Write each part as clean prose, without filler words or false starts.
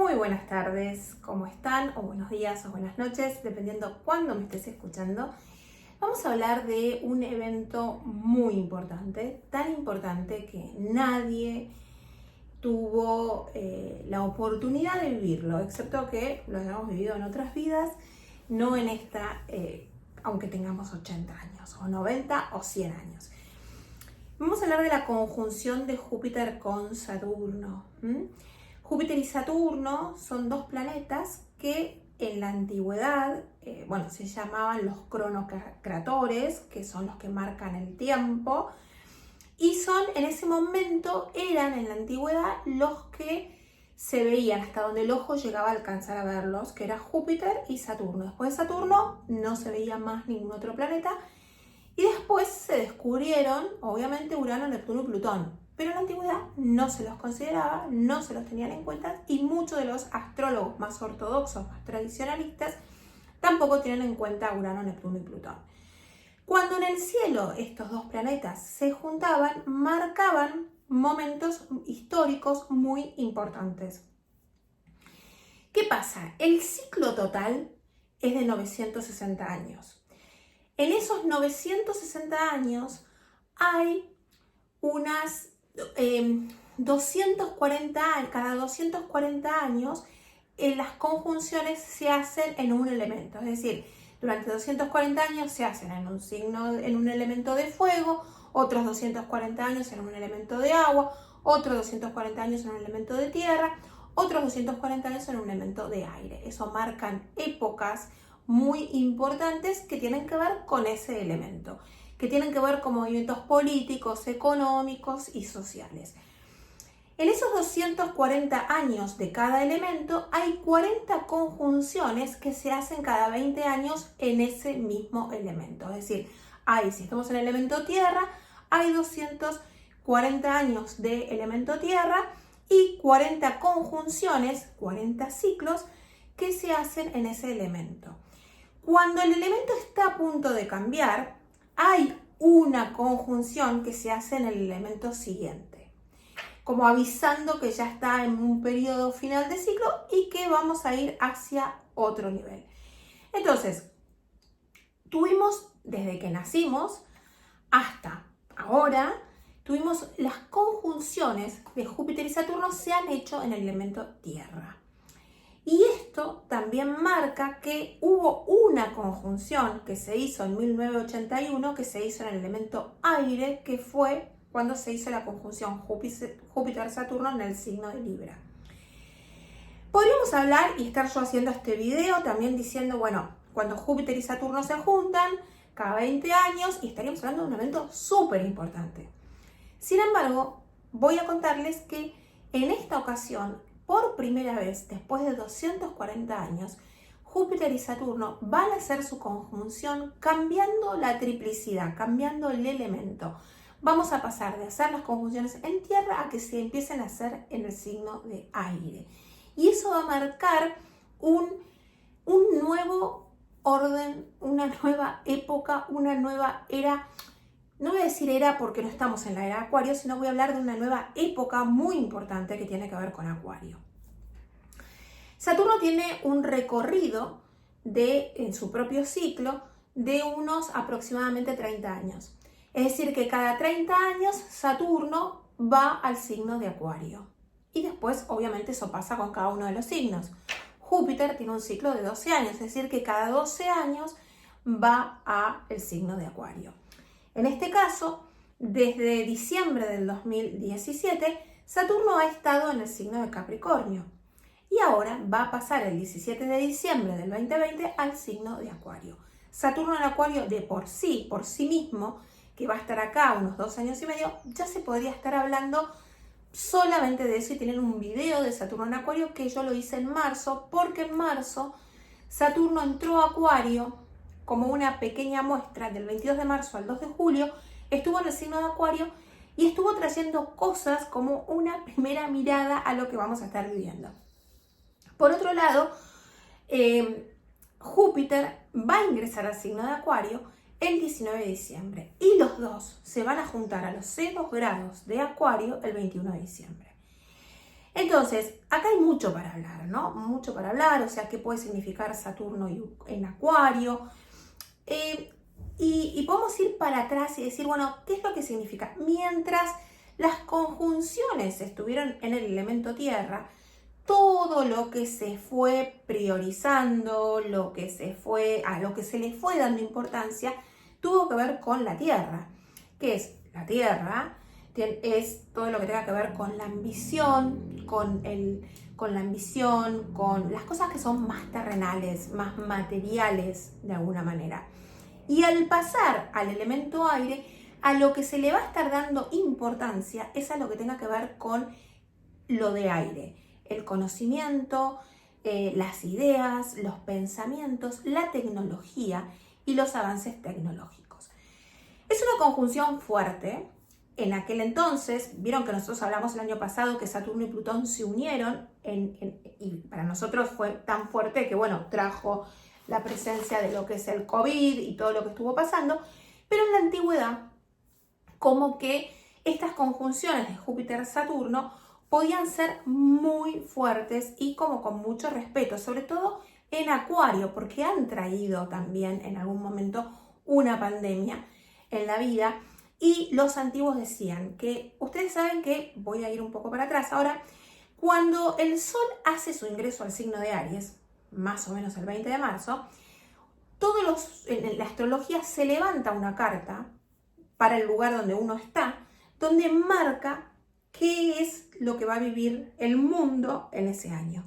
Muy buenas tardes, ¿cómo están? O buenos días o buenas noches, dependiendo cuándo me estés escuchando. Vamos a hablar de un evento muy importante, tan importante que nadie tuvo la oportunidad de vivirlo, excepto que lo hayamos vivido en otras vidas, no en esta, aunque tengamos 80 años, o 90 o 100 años. Vamos a hablar de la conjunción de Júpiter con Saturno. Júpiter y Saturno son dos planetas que en la antigüedad, se llamaban los cronocratores, que son los que marcan el tiempo, y en ese momento eran en la antigüedad los que se veían hasta donde el ojo llegaba a alcanzar a verlos, que era Júpiter y Saturno. Después de Saturno no se veía más ningún otro planeta, y después se descubrieron, obviamente, Urano, Neptuno y Plutón. Pero en la antigüedad no se los consideraba, no se los tenían en cuenta, y muchos de los astrólogos más ortodoxos, más tradicionalistas, tampoco tienen en cuenta Urano, Neptuno y Plutón. Cuando en el cielo estos dos planetas se juntaban, marcaban momentos históricos muy importantes. ¿Qué pasa? El ciclo total es de 960 años. En esos 960 años hay unas 240, cada 240 años las conjunciones se hacen en un elemento, es decir, durante 240 años se hacen en un signo, en un elemento de fuego, otros 240 años en un elemento de agua, otros 240 años en un elemento de tierra, otros 240 años en un elemento de aire. Eso marcan épocas muy importantes que tienen que ver con ese elemento, que tienen que ver con movimientos políticos, económicos y sociales. En esos 240 años de cada elemento hay 40 conjunciones que se hacen cada 20 años en ese mismo elemento. Es decir, si estamos en el elemento tierra, hay 240 años de elemento tierra y 40 conjunciones, 40 ciclos que se hacen en ese elemento. Cuando el elemento está a punto de cambiar, hay una conjunción que se hace en el elemento siguiente, como avisando que ya está en un periodo final de ciclo y que vamos a ir hacia otro nivel. Entonces, tuvimos desde que nacimos hasta ahora, tuvimos las conjunciones de Júpiter y Saturno se han hecho en el elemento tierra. Y esto también marca que hubo una conjunción que se hizo en 1981, que se hizo en el elemento aire, que fue cuando se hizo la conjunción Júpiter-Saturno en el signo de Libra. Podríamos hablar y estar yo haciendo este video también diciendo, cuando Júpiter y Saturno se juntan cada 20 años, y estaríamos hablando de un evento súper importante. Sin embargo, voy a contarles que en esta ocasión, por primera vez, después de 240 años, Júpiter y Saturno van a hacer su conjunción cambiando la triplicidad, cambiando el elemento. Vamos a pasar de hacer las conjunciones en tierra a que se empiecen a hacer en el signo de aire. Y eso va a marcar un nuevo orden, una nueva época, una nueva era. No voy a decir era porque no estamos en la era de Acuario, sino voy a hablar de una nueva época muy importante que tiene que ver con Acuario. Saturno tiene un recorrido en su propio ciclo de unos aproximadamente 30 años. Es decir, que cada 30 años Saturno va al signo de Acuario. Y después, obviamente, eso pasa con cada uno de los signos. Júpiter tiene un ciclo de 12 años, es decir, que cada 12 años va al signo de Acuario. En este caso, desde diciembre del 2017, Saturno ha estado en el signo de Capricornio y ahora va a pasar el 17 de diciembre del 2020 al signo de Acuario. Saturno en Acuario por sí mismo, que va a estar acá unos 2 años y medio, ya se podría estar hablando solamente de eso y tener un video de Saturno en Acuario que yo lo hice en marzo, porque en marzo Saturno entró a Acuario como una pequeña muestra del 22 de marzo al 2 de julio, estuvo en el signo de Acuario y estuvo trayendo cosas como una primera mirada a lo que vamos a estar viviendo. Por otro lado, Júpiter va a ingresar al signo de Acuario el 19 de diciembre y los dos se van a juntar a los 0 grados de Acuario el 21 de diciembre. Entonces, acá hay mucho para hablar, ¿no? Mucho para hablar, o sea, qué puede significar Saturno en Acuario. Y podemos ir para atrás y decir, bueno, ¿qué es lo que significa? Mientras las conjunciones estuvieron en el elemento tierra, todo lo que se fue priorizando, a lo que se le fue dando importancia, tuvo que ver con la tierra. ¿Qué es la tierra? Es todo lo que tenga que ver con la ambición, con las cosas que son más terrenales, más materiales de alguna manera. Y al pasar al elemento aire, a lo que se le va a estar dando importancia es a lo que tenga que ver con lo de aire, el conocimiento, las ideas, los pensamientos, la tecnología y los avances tecnológicos. Es una conjunción fuerte. En aquel entonces, vieron que nosotros hablamos el año pasado que Saturno y Plutón se unieron y para nosotros fue tan fuerte que, bueno, trajo la presencia de lo que es el COVID y todo lo que estuvo pasando, pero en la antigüedad, como que estas conjunciones de Júpiter-Saturno podían ser muy fuertes y como con mucho respeto, sobre todo en Acuario, porque han traído también en algún momento una pandemia en la vida. Y los antiguos decían que, ustedes saben que, voy a ir un poco para atrás ahora, cuando el Sol hace su ingreso al signo de Aries, más o menos el 20 de marzo, en la astrología se levanta una carta para el lugar donde uno está, donde marca qué es lo que va a vivir el mundo en ese año.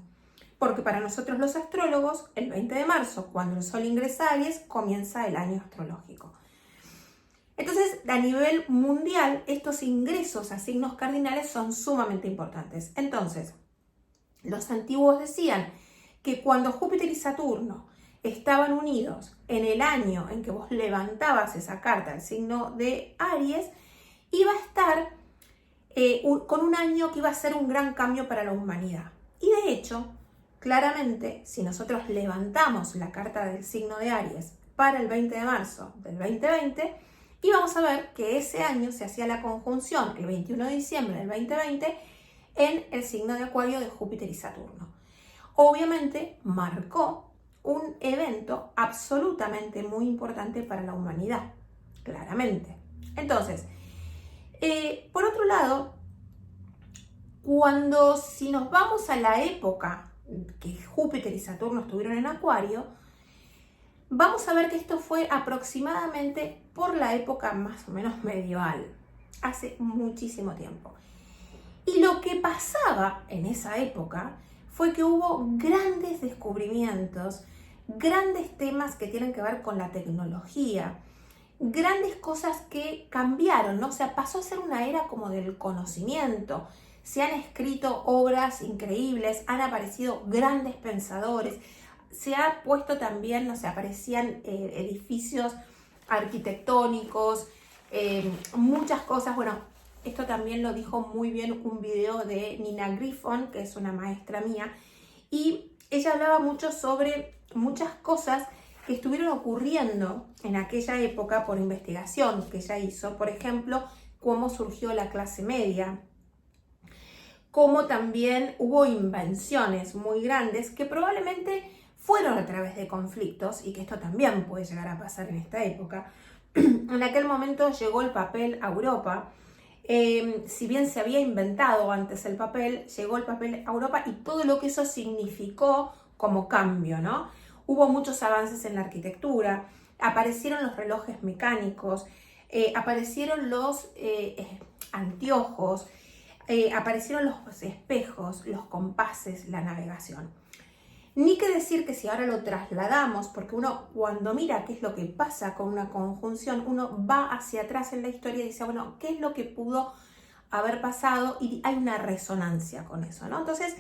Porque para nosotros los astrólogos, el 20 de marzo, cuando el Sol ingresa a Aries, comienza el año astrológico. Entonces, a nivel mundial, estos ingresos a signos cardinales son sumamente importantes. Entonces, los antiguos decían que cuando Júpiter y Saturno estaban unidos en el año en que vos levantabas esa carta al signo de Aries, iba a estar con un año que iba a ser un gran cambio para la humanidad. Y de hecho, claramente, si nosotros levantamos la carta del signo de Aries para el 20 de marzo del 2020, íbamos a ver que ese año se hacía la conjunción el 21 de diciembre del 2020 en el signo de Acuario de Júpiter y Saturno. Obviamente marcó un evento absolutamente muy importante para la humanidad, claramente. Entonces, por otro lado, si nos vamos a la época que Júpiter y Saturno estuvieron en Acuario, vamos a ver que esto fue aproximadamente por la época más o menos medieval, hace muchísimo tiempo. Y lo que pasaba en esa época fue que hubo grandes descubrimientos, grandes temas que tienen que ver con la tecnología, grandes cosas que cambiaron, ¿no? O sea, pasó a ser una era como del conocimiento. Se han escrito obras increíbles, han aparecido grandes pensadores, se ha puesto también, no sé, aparecían edificios arquitectónicos, muchas cosas. Bueno, esto también lo dijo muy bien un video de Nina Griffon, que es una maestra mía, y ella hablaba mucho sobre muchas cosas que estuvieron ocurriendo en aquella época por investigación que ella hizo. Por ejemplo, cómo surgió la clase media, cómo también hubo invenciones muy grandes que probablemente fueron a través de conflictos, y que esto también puede llegar a pasar en esta época. En aquel momento llegó el papel a Europa. Si bien se había inventado antes el papel, llegó el papel a Europa y todo lo que eso significó como cambio, ¿no? Hubo muchos avances en la arquitectura, aparecieron los relojes mecánicos, aparecieron los anteojos, aparecieron los espejos, los compases, la navegación. Ni que decir que si ahora lo trasladamos, porque uno cuando mira qué es lo que pasa con una conjunción, uno va hacia atrás en la historia y dice, bueno, ¿qué es lo que pudo haber pasado? Y hay una resonancia con eso, ¿no? Entonces,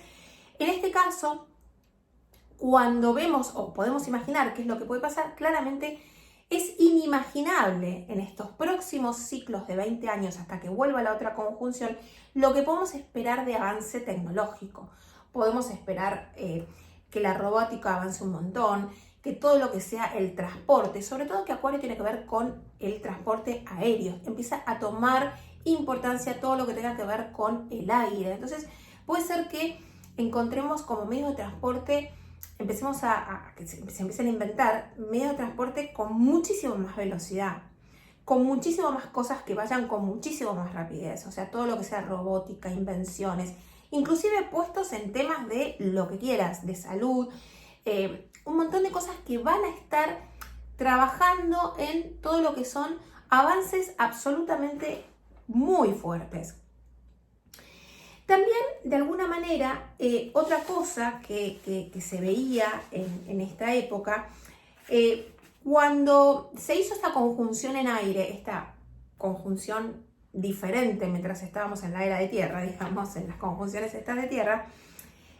en este caso, cuando vemos o podemos imaginar qué es lo que puede pasar, claramente es inimaginable en estos próximos ciclos de 20 años hasta que vuelva la otra conjunción, lo que podemos esperar de avance tecnológico. Podemos esperar que la robótica avance un montón, que todo lo que sea el transporte, sobre todo que Acuario tiene que ver con el transporte aéreo, empieza a tomar importancia todo lo que tenga que ver con el aire. Entonces puede ser que encontremos como medios de transporte, empecemos a que se empiecen a inventar medios de transporte con muchísimo más velocidad, con muchísimo más cosas que vayan con muchísimo más rapidez, o sea, todo lo que sea robótica, invenciones, inclusive puestos en temas de lo que quieras, de salud, un montón de cosas que van a estar trabajando en todo lo que son avances absolutamente muy fuertes. También, de alguna manera, otra cosa que se veía en esta época, cuando se hizo esta conjunción en aire, esta conjunción diferente mientras estábamos en la era de tierra, digamos, en las conjunciones estas de tierra,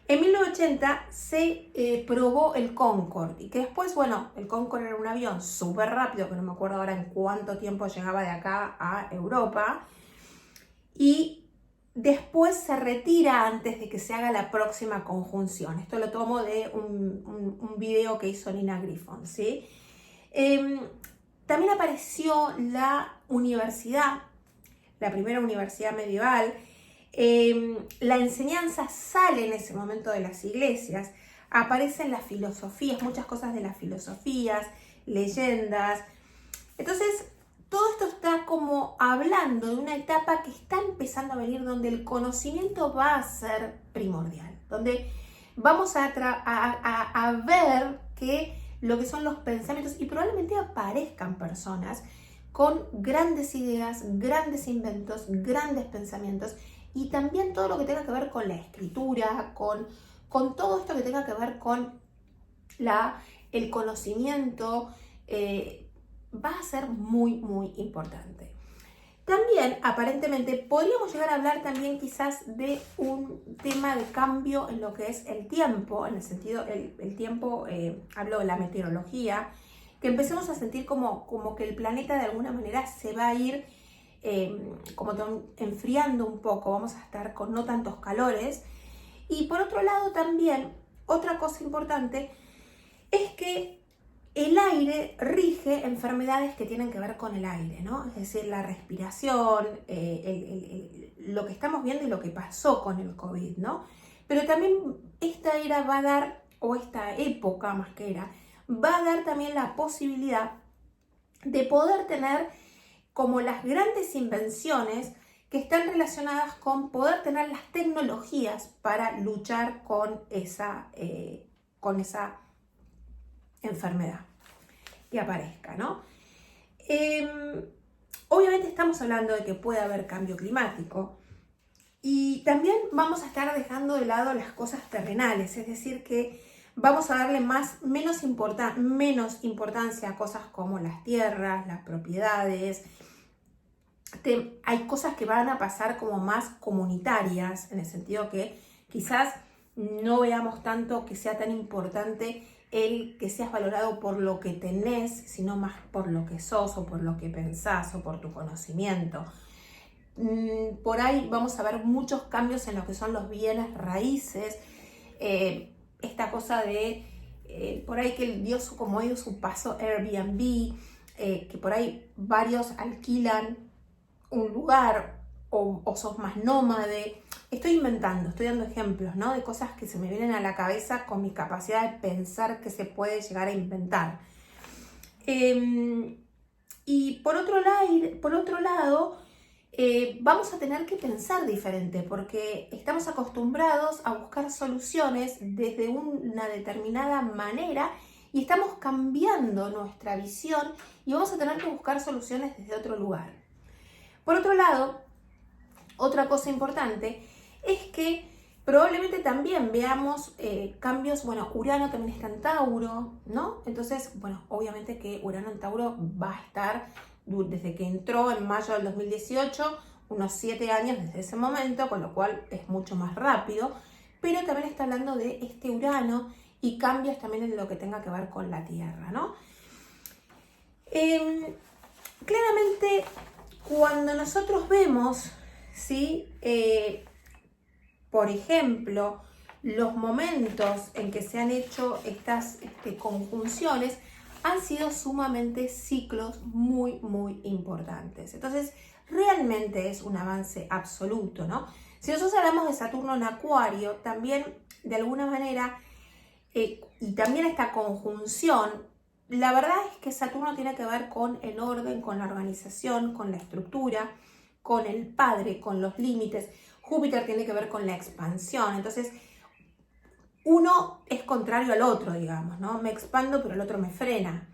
en 1980 se probó el Concorde, y que después, bueno, el Concorde era un avión súper rápido, que no me acuerdo ahora en cuánto tiempo llegaba de acá a Europa, y después se retira antes de que se haga la próxima conjunción. Esto lo tomo de un video que hizo Nina Griffon, ¿sí? También apareció la universidad, la primera universidad medieval. La enseñanza sale en ese momento de las iglesias, aparecen las filosofías, muchas cosas de las filosofías, leyendas. Entonces, todo esto está como hablando de una etapa que está empezando a venir, donde el conocimiento va a ser primordial, donde vamos a ver que lo que son los pensamientos, y probablemente aparezcan personas con grandes ideas, grandes inventos, grandes pensamientos, y también todo lo que tenga que ver con la escritura, con todo esto que tenga que ver con el conocimiento, va a ser muy, muy importante. También, aparentemente, podríamos llegar a hablar también quizás de un tema de cambio en lo que es el tiempo, en el sentido, el tiempo, hablo de la meteorología, que empecemos a sentir como que el planeta de alguna manera se va a ir como enfriando un poco, vamos a estar con no tantos calores. Y por otro lado también, otra cosa importante es que el aire rige enfermedades que tienen que ver con el aire, ¿no? Es decir, la respiración, lo que estamos viendo y lo que pasó con el COVID, ¿no? Pero también esta era va a dar, o esta época más que era, va a dar también la posibilidad de poder tener como las grandes invenciones que están relacionadas con poder tener las tecnologías para luchar con esa enfermedad que aparezca, ¿no? Obviamente estamos hablando de que puede haber cambio climático, y también vamos a estar dejando de lado las cosas terrenales, es decir, que vamos a darle menos importancia a cosas como las tierras, las propiedades. Hay cosas que van a pasar como más comunitarias, en el sentido que quizás no veamos tanto que sea tan importante el que seas valorado por lo que tenés, sino más por lo que sos, o por lo que pensás, o por tu conocimiento. Por ahí vamos a ver muchos cambios en lo que son los bienes raíces, esta cosa de por ahí que dio su paso Airbnb, que por ahí varios alquilan un lugar, o sos más nómade. Estoy inventando, estoy dando ejemplos, ¿no? De cosas que se me vienen a la cabeza con mi capacidad de pensar que se puede llegar a inventar. Y por otro lado, vamos a tener que pensar diferente, porque estamos acostumbrados a buscar soluciones desde una determinada manera, y estamos cambiando nuestra visión, y vamos a tener que buscar soluciones desde otro lugar. Por otro lado, otra cosa importante es que probablemente también veamos cambios. Bueno, Urano también está en Tauro, ¿no? Entonces, bueno, obviamente que Urano en Tauro va a estar desde que entró en mayo del 2018, unos 7 años desde ese momento, con lo cual es mucho más rápido, pero también está hablando de este Urano y cambios también en lo que tenga que ver con la Tierra, ¿no? Claramente, cuando nosotros vemos, ¿sí? Por ejemplo, los momentos en que se han hecho estas conjunciones han sido sumamente ciclos muy, muy importantes. Entonces, realmente es un avance absoluto, ¿no? Si nosotros hablamos de Saturno en Acuario, también de alguna manera, y también esta conjunción, la verdad es que Saturno tiene que ver con el orden, con la organización, con la estructura, con el padre, con los límites. Júpiter tiene que ver con la expansión. Entonces, uno es contrario al otro, digamos, ¿no? Me expando, pero el otro me frena.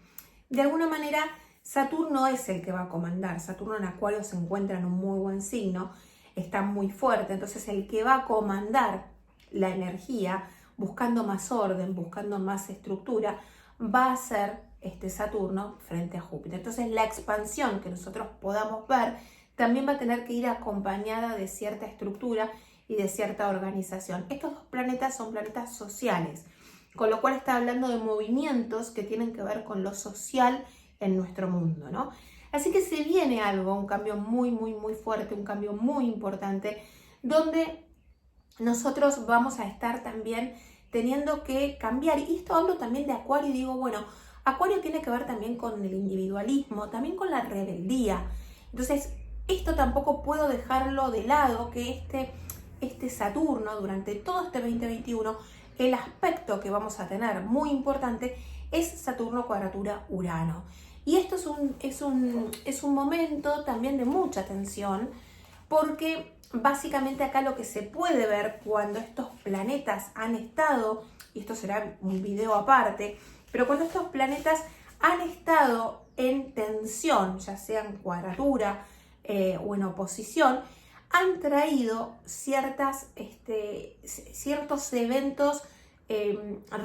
De alguna manera, Saturno es el que va a comandar. Saturno en Acuario se encuentra en un muy buen signo, está muy fuerte. Entonces, el que va a comandar la energía, buscando más orden, buscando más estructura, va a ser este Saturno frente a Júpiter. Entonces, la expansión que nosotros podamos ver también va a tener que ir acompañada de cierta estructura y de cierta organización. Estos dos planetas son planetas sociales, con lo cual está hablando de movimientos que tienen que ver con lo social en nuestro mundo, ¿no? Así que se viene algo, un cambio muy, muy, muy fuerte, un cambio muy importante, donde nosotros vamos a estar también teniendo que cambiar. Y esto hablo también de Acuario y digo, bueno, Acuario tiene que ver también con el individualismo, también con la rebeldía. Entonces, esto tampoco puedo dejarlo de lado, que este Saturno durante todo este 2021, el aspecto que vamos a tener muy importante es Saturno cuadratura Urano. Y esto es un momento también de mucha tensión, porque básicamente acá lo que se puede ver cuando estos planetas han estado, y esto será un video aparte, pero cuando estos planetas han estado en tensión, ya sea en cuadratura o en oposición, han traído ciertos eventos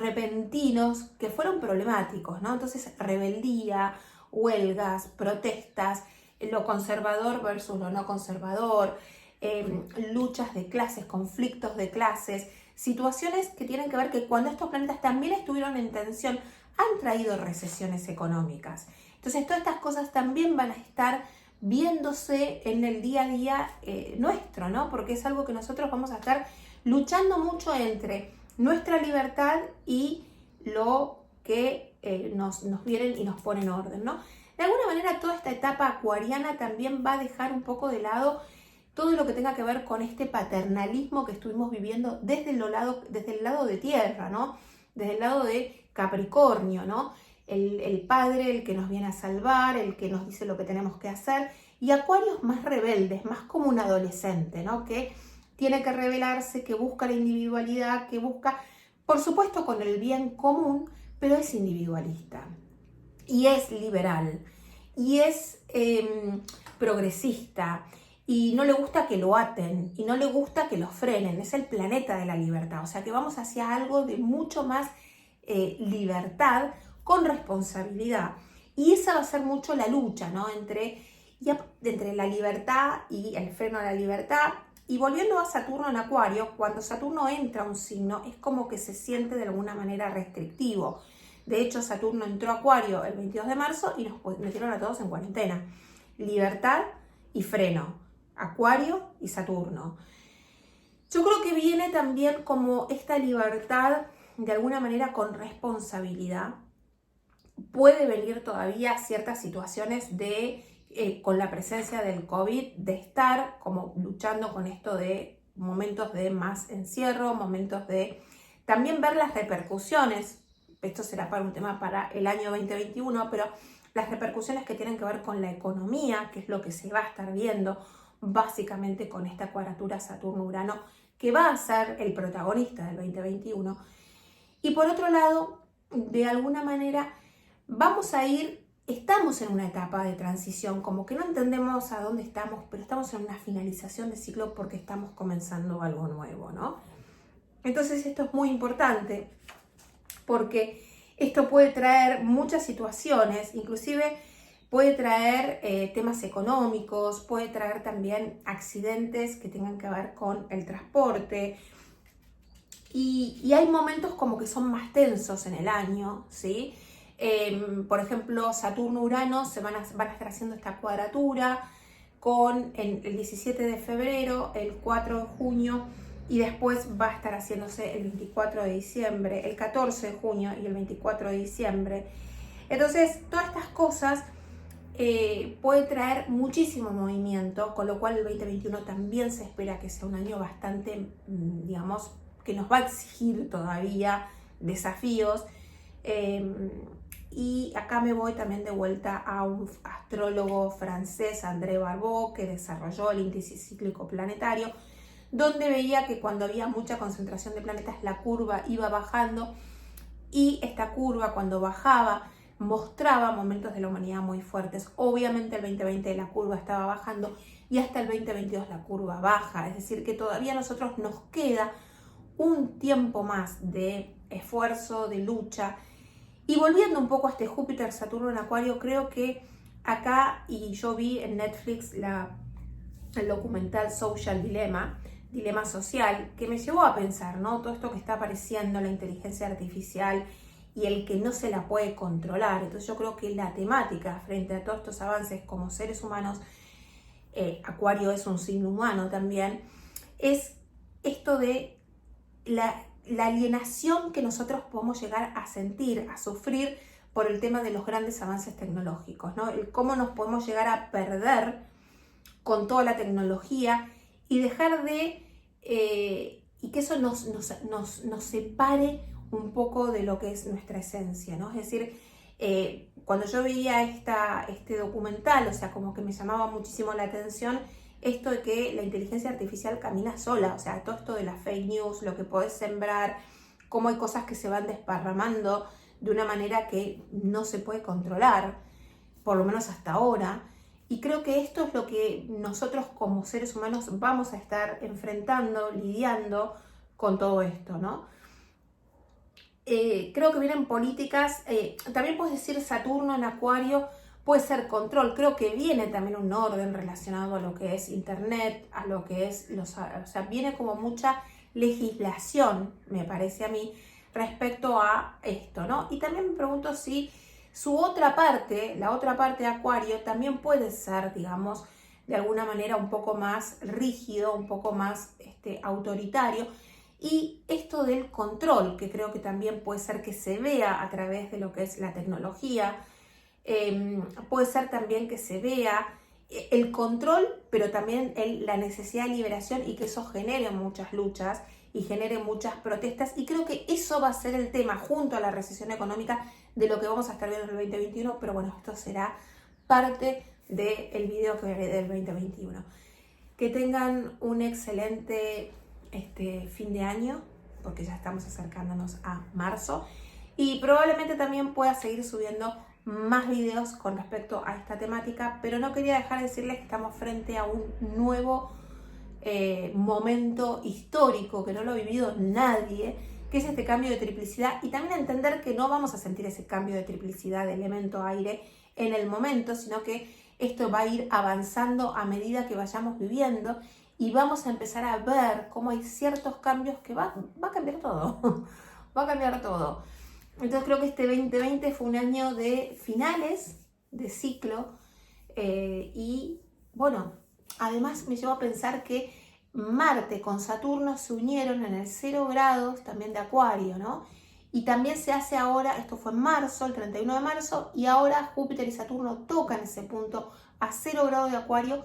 repentinos que fueron problemáticos, ¿no? Entonces, rebeldía, huelgas, protestas, lo conservador versus lo no conservador, luchas de clases, conflictos de clases, situaciones que tienen que ver que cuando estos planetas también estuvieron en tensión, han traído recesiones económicas. Entonces, todas estas cosas también van a estar viéndose en el día a día nuestro, ¿no? Porque es algo que nosotros vamos a estar luchando mucho entre nuestra libertad y lo que nos vienen y nos ponen orden, ¿no? De alguna manera, toda esta etapa acuariana también va a dejar un poco de lado todo lo que tenga que ver con este paternalismo que estuvimos viviendo desde el lado de Tierra, ¿no? Desde el lado de Capricornio, ¿no? El padre, el que nos viene a salvar, el que nos dice lo que tenemos que hacer, y Acuario es más rebelde, es más como un adolescente, ¿no? Que tiene que rebelarse, que busca la individualidad, que busca, por supuesto, con el bien común, pero es individualista, y es liberal, y es progresista, y no le gusta que lo aten, y no le gusta que lo frenen, es el planeta de la libertad, o sea que vamos hacia algo de mucho más libertad, con responsabilidad. Y esa va a ser mucho la lucha, ¿no? Entre la libertad y el freno a la libertad. Y volviendo a Saturno en Acuario, cuando Saturno entra a un signo, es como que se siente de alguna manera restrictivo. De hecho, Saturno entró a Acuario el 22 de marzo y nos metieron a todos en cuarentena. Libertad y freno. Acuario y Saturno. Yo creo que viene también como esta libertad, de alguna manera con responsabilidad. Puede venir todavía ciertas situaciones de, con la presencia del COVID, de estar como luchando con esto de momentos de más encierro, momentos de también ver las repercusiones. Esto será para un tema para el año 2021, pero las repercusiones que tienen que ver con la economía, que es lo que se va a estar viendo básicamente con esta cuadratura Saturno-Urano, que va a ser el protagonista del 2021. Y por otro lado, de alguna manera, estamos en una etapa de transición, como que no entendemos a dónde estamos, pero estamos en una finalización de ciclo porque estamos comenzando algo nuevo, ¿no? Entonces esto es muy importante porque esto puede traer muchas situaciones, inclusive puede traer temas económicos, puede traer también accidentes que tengan que ver con el transporte. Y hay momentos como que son más tensos en el año, ¿sí? Por ejemplo, Saturno-Urano van a estar haciendo esta cuadratura con el 17 de febrero, el 4 de junio, y después va a estar haciéndose el 24 de diciembre, el 14 de junio y el 24 de diciembre. Entonces, todas estas cosas puede traer muchísimo movimiento, con lo cual el 2021 también se espera que sea un año bastante, digamos, que nos va a exigir todavía desafíos. Y acá me voy también de vuelta a un astrólogo francés, André Barbeau, que desarrolló el índice cíclico planetario, donde veía que cuando había mucha concentración de planetas la curva iba bajando, y esta curva cuando bajaba mostraba momentos de la humanidad muy fuertes. Obviamente el 2020 la curva estaba bajando y hasta el 2022 la curva baja, es decir que todavía a nosotros nos queda un tiempo más de esfuerzo, de lucha. Y volviendo un poco a este Júpiter-Saturno en Acuario, creo que acá, y yo vi en Netflix el documental Social Dilemma, Dilema Social, que me llevó a pensar, ¿no? Todo esto que está apareciendo, la inteligencia artificial y el que no se la puede controlar. Entonces yo creo que la temática frente a todos estos avances como seres humanos, Acuario es un signo humano también, es esto de la alienación que nosotros podemos llegar a sentir, a sufrir por el tema de los grandes avances tecnológicos, ¿no? El cómo nos podemos llegar a perder con toda la tecnología y dejar de, y que eso nos separe un poco de lo que es nuestra esencia, ¿no? Es decir, cuando yo veía este documental, o sea, como que me llamaba muchísimo la atención esto de que la inteligencia artificial camina sola, o sea, todo esto de las fake news, lo que podés sembrar, cómo hay cosas que se van desparramando de una manera que no se puede controlar, por lo menos hasta ahora. Y creo que esto es lo que nosotros como seres humanos vamos a estar enfrentando, lidiando con todo esto, ¿no? Creo que vienen políticas, también puedes decir Saturno en Acuario, puede ser control. Creo que viene también un orden relacionado a lo que es internet, a lo que es o sea, viene como mucha legislación, me parece a mí, respecto a esto, ¿no? Y también me pregunto si su otra parte, la otra parte de Acuario, también puede ser, digamos, de alguna manera un poco más rígido, un poco más autoritario. Y esto del control, que creo que también puede ser que se vea a través de lo que es la tecnología, puede ser también que se vea el control, pero también la necesidad de liberación y que eso genere muchas luchas y genere muchas protestas. Y creo que eso va a ser el tema, junto a la recesión económica, de lo que vamos a estar viendo en el 2021. Pero bueno, esto será parte del video que veré del 2021. Que tengan un excelente fin de año, porque ya estamos acercándonos a marzo. Y probablemente también pueda seguir subiendo más videos con respecto a esta temática, pero no quería dejar de decirles que estamos frente a un nuevo momento histórico que no lo ha vivido nadie, que es este cambio de triplicidad, y también entender que no vamos a sentir ese cambio de triplicidad de elemento aire en el momento, sino que esto va a ir avanzando a medida que vayamos viviendo y vamos a empezar a ver cómo hay ciertos cambios que va a cambiar todo, va a cambiar todo. Entonces creo que este 2020 fue un año de finales de ciclo y bueno, además me llevó a pensar que Marte con Saturno se unieron en el 0 grados también de Acuario, ¿no? Y también se hace ahora, esto fue en marzo, el 31 de marzo, y ahora Júpiter y Saturno tocan ese punto a 0 grados de Acuario.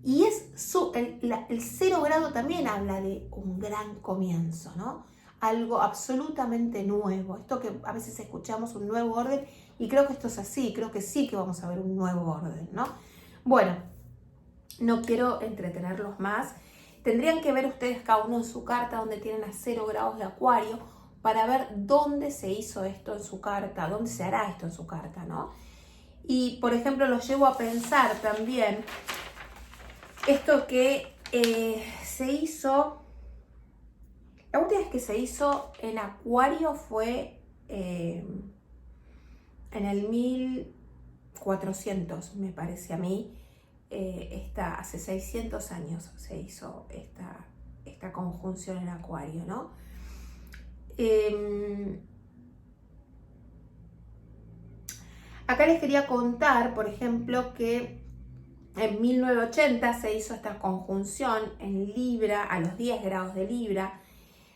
Y el 0 grado también habla de un gran comienzo, ¿no? Algo absolutamente nuevo. Esto que a veces escuchamos, un nuevo orden, y creo que esto es así, creo que sí que vamos a ver un nuevo orden, ¿no? Bueno, no quiero entretenerlos más. Tendrían que ver ustedes cada uno en su carta donde tienen a 0 grados de Acuario para ver dónde se hizo esto en su carta, dónde se hará esto en su carta, ¿no? Y, por ejemplo, los llevo a pensar también esto que se hizo. La última vez que se hizo en Acuario fue en el 1400, me parece a mí. Hace 600 años se hizo esta conjunción en Acuario, ¿no? Acá les quería contar, por ejemplo, que en 1980 se hizo esta conjunción en Libra, a los 10 grados de Libra.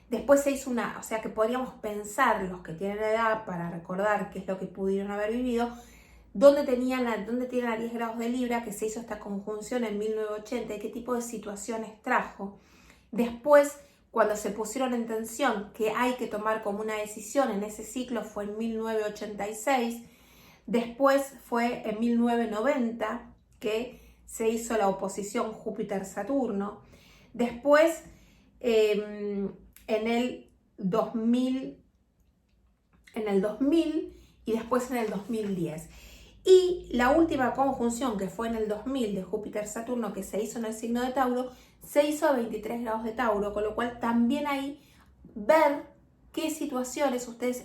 Después se hizo o sea que podríamos pensar, los que tienen edad, para recordar qué es lo que pudieron haber vivido, dónde tienen a 10 grados de Libra, que se hizo esta conjunción en 1980 y qué tipo de situaciones trajo. Después, cuando se pusieron en tensión, que hay que tomar como una decisión en ese ciclo, fue en 1986. Después fue en 1990 que se hizo la oposición Júpiter-Saturno. Después, en el 2000 y después en el 2010. Y la última conjunción, que fue en el 2000 de Júpiter-Saturno, que se hizo en el signo de Tauro, se hizo a 23 grados de Tauro, con lo cual también ahí ver qué situaciones ustedes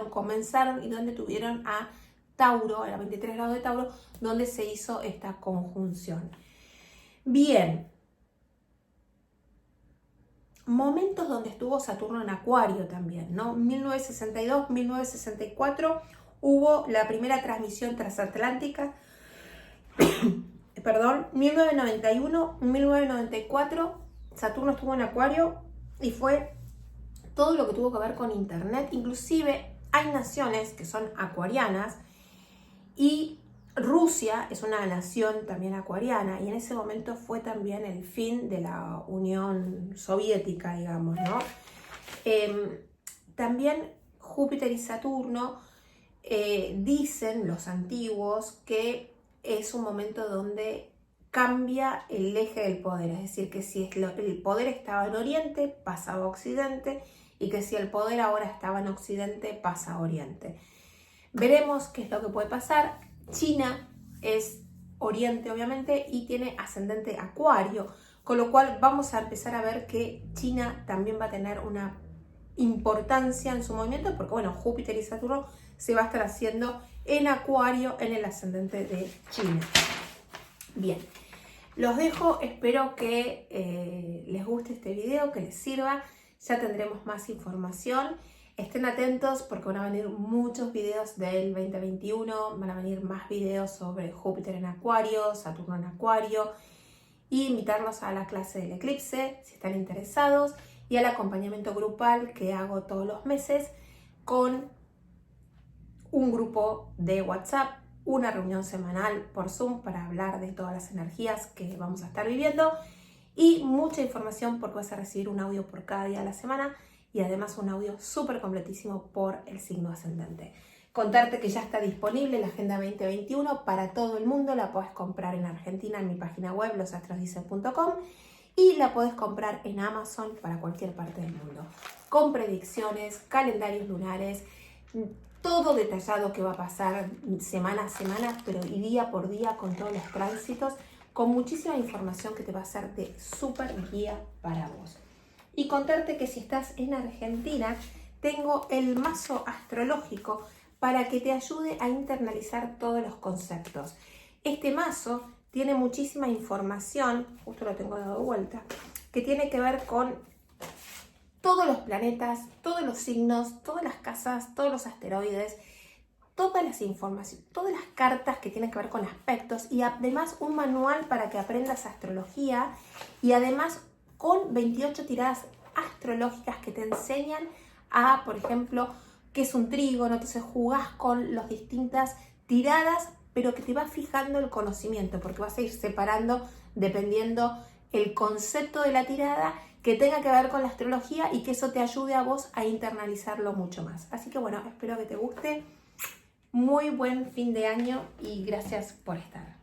comenzaron y dónde tuvieron a Tauro, a 23 grados de Tauro, donde se hizo esta conjunción. Bien. Momentos donde estuvo Saturno en Acuario también, ¿no? 1962, 1964 hubo la primera transmisión transatlántica, perdón, 1991, 1994 Saturno estuvo en Acuario y fue todo lo que tuvo que ver con Internet. Inclusive hay naciones que son acuarianas y Rusia es una nación también acuariana y en ese momento fue también el fin de la Unión Soviética, digamos, ¿no? También Júpiter y Saturno dicen los antiguos que es un momento donde cambia el eje del poder, es decir, que si el poder estaba en Oriente, pasaba a Occidente, y que si el poder ahora estaba en Occidente, pasa a Oriente. Veremos qué es lo que puede pasar. China es Oriente, obviamente, y tiene ascendente Acuario, con lo cual vamos a empezar a ver que China también va a tener una importancia en su movimiento, porque bueno, Júpiter y Saturno se va a estar haciendo en Acuario en el ascendente de China. Bien, los dejo, espero que les guste este video, que les sirva. Ya tendremos más información. Estén atentos porque van a venir muchos videos del 2021, van a venir más videos sobre Júpiter en Acuario, Saturno en Acuario, y invitarlos a la clase del eclipse si están interesados y al acompañamiento grupal que hago todos los meses con un grupo de WhatsApp, una reunión semanal por Zoom para hablar de todas las energías que vamos a estar viviendo y mucha información porque vas a recibir un audio por cada día de la semana y además un audio súper completísimo por el signo ascendente. Contarte que ya está disponible la Agenda 2021 para todo el mundo, la puedes comprar en Argentina en mi página web losastrosdicen.com y la puedes comprar en Amazon para cualquier parte del mundo, con predicciones, calendarios lunares, todo detallado que va a pasar semana a semana, pero y día por día con todos los tránsitos, con muchísima información que te va a ser de súper guía para vos. Y contarte que si estás en Argentina, tengo el mazo astrológico para que te ayude a internalizar todos los conceptos. Este mazo tiene muchísima información, justo lo tengo dado vuelta, que tiene que ver con todos los planetas, todos los signos, todas las casas, todos los asteroides, todas las informaciones, todas las cartas que tienen que ver con aspectos y además un manual para que aprendas astrología y además con 28 tiradas astrológicas que te enseñan a, por ejemplo, qué es un trígono, entonces jugás con las distintas tiradas, pero que te va fijando el conocimiento, porque vas a ir separando dependiendo el concepto de la tirada que tenga que ver con la astrología y que eso te ayude a vos a internalizarlo mucho más. Así que bueno, espero que te guste. Muy buen fin de año y gracias por estar.